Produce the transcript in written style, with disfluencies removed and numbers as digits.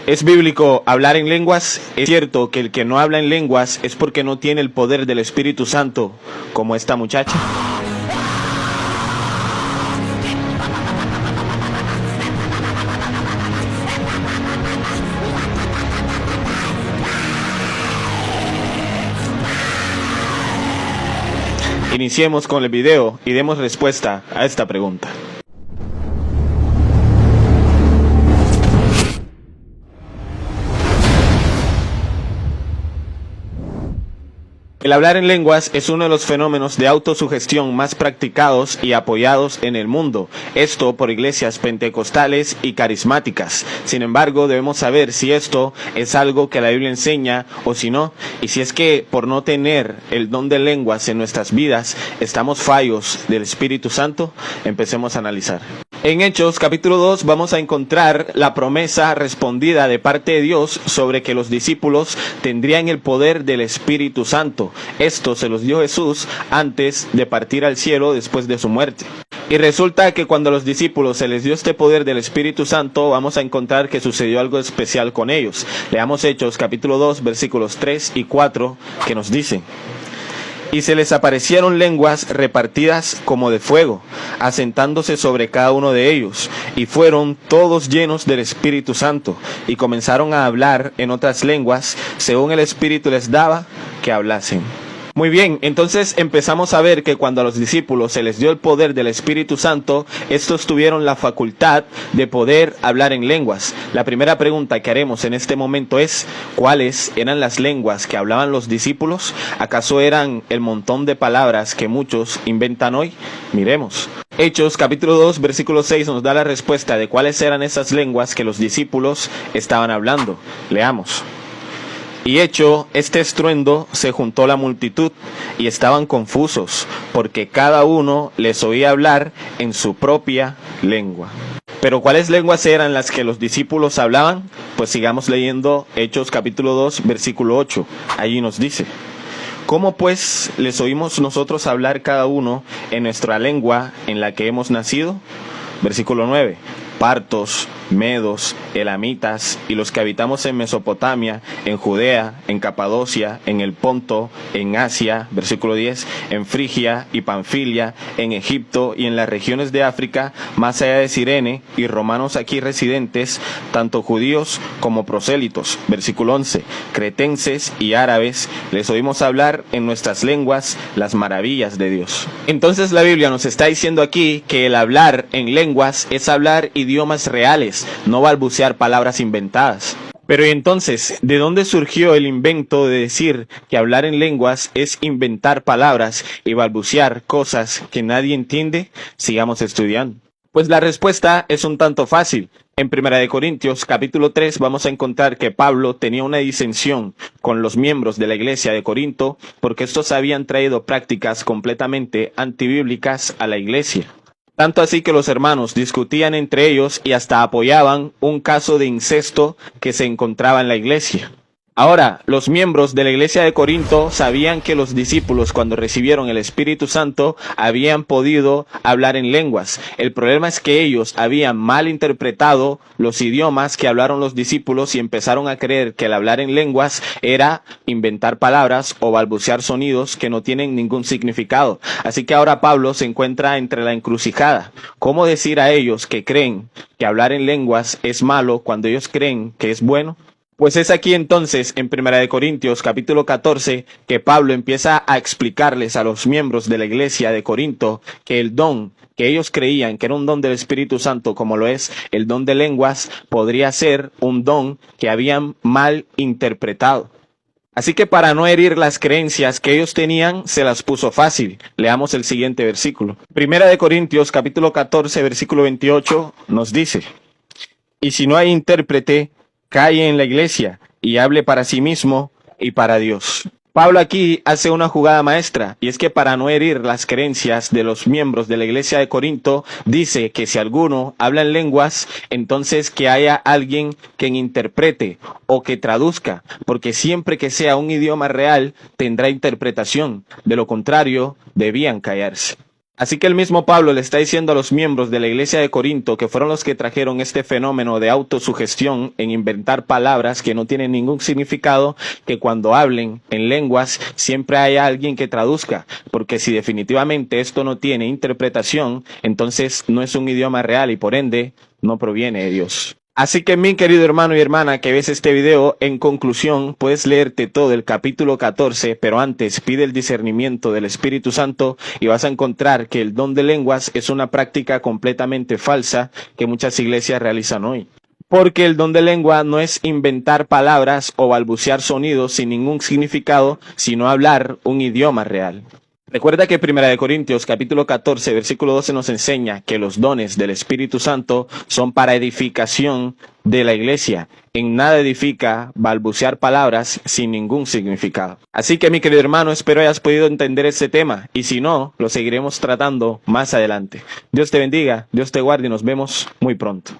¿Es bíblico hablar en lenguas? Es cierto que el que no habla en lenguas es porque no tiene el poder del Espíritu Santo, como esta muchacha. Iniciemos con el video y demos respuesta a esta pregunta. El hablar en lenguas es uno de los fenómenos de autosugestión más practicados y apoyados en el mundo, esto por iglesias pentecostales y carismáticas. Sin embargo, debemos saber si esto es algo que la Biblia enseña o si no, y si es que por no tener el don de lenguas en nuestras vidas, estamos fallos del Espíritu Santo. Empecemos a analizar. En Hechos capítulo 2 vamos a encontrar la promesa respondida de parte de Dios sobre que los discípulos tendrían el poder del Espíritu Santo. Esto se los dio Jesús antes de partir al cielo después de su muerte. Y resulta que cuando a los discípulos se les dio este poder del Espíritu Santo, vamos a encontrar que sucedió algo especial con ellos. Leamos Hechos capítulo 2 versículos 3 y 4 que nos dicen: y se les aparecieron lenguas repartidas como de fuego, asentándose sobre cada uno de ellos, y fueron todos llenos del Espíritu Santo, y comenzaron a hablar en otras lenguas, según el Espíritu les daba que hablasen. Muy bien, entonces empezamos a ver que cuando a los discípulos se les dio el poder del Espíritu Santo, estos tuvieron la facultad de poder hablar en lenguas. La primera pregunta que haremos en este momento es: ¿cuáles eran las lenguas que hablaban los discípulos? ¿Acaso eran el montón de palabras que muchos inventan hoy? Miremos. Hechos capítulo 2 versículo 6 nos da la respuesta de cuáles eran esas lenguas que los discípulos estaban hablando. Leamos. Y hecho este estruendo, se juntó la multitud, y estaban confusos, porque cada uno les oía hablar en su propia lengua. Pero ¿cuáles lenguas eran las que los discípulos hablaban? Pues sigamos leyendo Hechos capítulo 2, versículo 8. Allí nos dice: ¿cómo pues les oímos nosotros hablar cada uno en nuestra lengua en la que hemos nacido? Versículo 9. Partos, medos, elamitas y los que habitamos en Mesopotamia, en Judea, en Capadocia, en el Ponto, en Asia, versículo 10, en Frigia y Panfilia, en Egipto y en las regiones de África, más allá de Cirene, y romanos aquí residentes, tanto judíos como prosélitos, versículo 11, cretenses y árabes, les oímos hablar en nuestras lenguas las maravillas de Dios. Entonces la Biblia nos está diciendo aquí que el hablar en lenguas es hablar idiomas reales, no balbucear palabras inventadas. Pero entonces, ¿de dónde surgió el invento de decir que hablar en lenguas es inventar palabras y balbucear cosas que nadie entiende? Sigamos estudiando. Pues la respuesta es un tanto fácil. En 1 Corintios capítulo 3 vamos a encontrar que Pablo tenía una disensión con los miembros de la iglesia de Corinto porque estos habían traído prácticas completamente antibíblicas a la iglesia. Tanto así que los hermanos discutían entre ellos y hasta apoyaban un caso de incesto que se encontraba en la iglesia. Ahora, los miembros de la iglesia de Corinto sabían que los discípulos, cuando recibieron el Espíritu Santo, habían podido hablar en lenguas. El problema es que ellos habían mal interpretado los idiomas que hablaron los discípulos y empezaron a creer que el hablar en lenguas era inventar palabras o balbucear sonidos que no tienen ningún significado. Así que ahora Pablo se encuentra entre la encrucijada. ¿Cómo decir a ellos que creen que hablar en lenguas es malo cuando ellos creen que es bueno? Pues es aquí entonces, en 1 Corintios capítulo 14, que Pablo empieza a explicarles a los miembros de la iglesia de Corinto que el don que ellos creían que era un don del Espíritu Santo, como lo es el don de lenguas, podría ser un don que habían mal interpretado. Así que para no herir las creencias que ellos tenían, se las puso fácil. Leamos el siguiente versículo. 1 Corintios capítulo 14, versículo 28 nos dice: y si no hay intérprete, calle en la iglesia y hable para sí mismo y para Dios. Pablo aquí hace una jugada maestra, y es que para no herir las creencias de los miembros de la iglesia de Corinto, dice que si alguno habla en lenguas, entonces que haya alguien que interprete o que traduzca, porque siempre que sea un idioma real tendrá interpretación, de lo contrario debían callarse. Así que el mismo Pablo le está diciendo a los miembros de la iglesia de Corinto, que fueron los que trajeron este fenómeno de autosugestión en inventar palabras que no tienen ningún significado, que cuando hablen en lenguas siempre haya alguien que traduzca, porque si definitivamente esto no tiene interpretación, entonces no es un idioma real y por ende no proviene de Dios. Así que mi querido hermano y hermana que ves este video, en conclusión, puedes leerte todo el capítulo 14, pero antes pide el discernimiento del Espíritu Santo y vas a encontrar que el don de lenguas es una práctica completamente falsa que muchas iglesias realizan hoy. Porque el don de lengua no es inventar palabras o balbucear sonidos sin ningún significado, sino hablar un idioma real. Recuerda que 1 Corintios capítulo 14 versículo 12 nos enseña que los dones del Espíritu Santo son para edificación de la iglesia. En nada edifica balbucear palabras sin ningún significado. Así que mi querido hermano, espero hayas podido entender este tema y si no, lo seguiremos tratando más adelante. Dios te bendiga, Dios te guarde y nos vemos muy pronto.